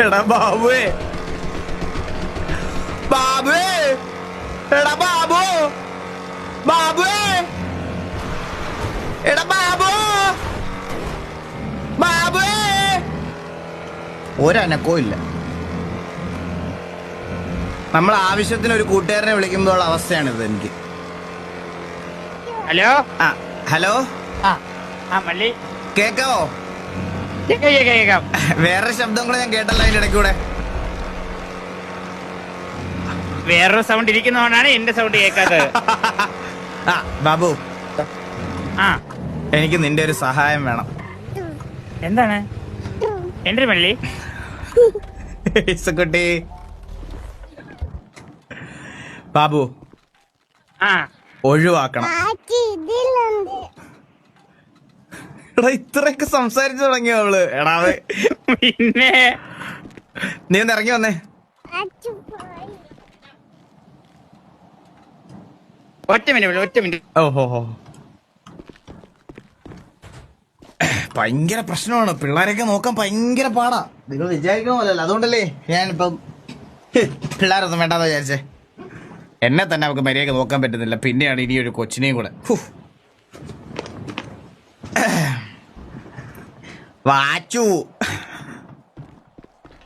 എടാ ബാബുവേ, ബാബുവേ, എടാ ബാബു, ബാബുവേ, എടാ ബാബു, ബാബുവേ. ഒരനക്കവും ഇല്ല. നമ്മൾ ആവശ്യത്തിന് ഒരു കൂട്ടുകാരനെ വിളിക്കുമ്പോൾ അവസ്ഥയാണിത് എനിക്ക്. ഹലോ. ആ ഹലോ. മള്ളി കേക്കാവോ? കേക്കാം. വേറൊരു ശബ്ദം കൂടെ ഞാൻ കേട്ടല്ലോ അതിന്റെ ഇടയ്ക്കൂടെ. വേറൊരു സൗണ്ട് ഇരിക്കുന്നതുകൊണ്ടാണ് എന്റെ സൗണ്ട് കേൾക്കാത്തത്. ആ ബാബു, ആ എനിക്ക് നിന്റെ ഒരു സഹായം വേണം. എന്താണ് എന്റെ മള്ളി? കുട്ടി ബാബു ആ ഒഴിവാക്കണം. എടാ ഇത്രയൊക്കെ സംസാരിച്ചു തുടങ്ങിയോ അവള്? എടാവേ പിന്നെ നീ ഒന്ന് ഇറങ്ങി വന്നേ. ഒറ്റ മിനിറ്റ്. ഓഹോ, ഭയങ്കര പ്രശ്നമാണ്. പിള്ളേരൊക്കെ നോക്കാൻ ഭയങ്കര പാടാ. നിങ്ങൾ വിചാരിക്കുന്ന പോലല്ല. അതുകൊണ്ടല്ലേ ഞാനിപ്പം പിള്ളേരൊന്നും വേണ്ടാന്ന് വിചാരിച്ചേ. എന്നെ തന്നെ അവർക്ക് മര്യാദ നോക്കാൻ പറ്റുന്നില്ല, പിന്നെയാണ് ഇനി ഒരു കൊച്ചിനെയും കൂടെ. വാച്ചു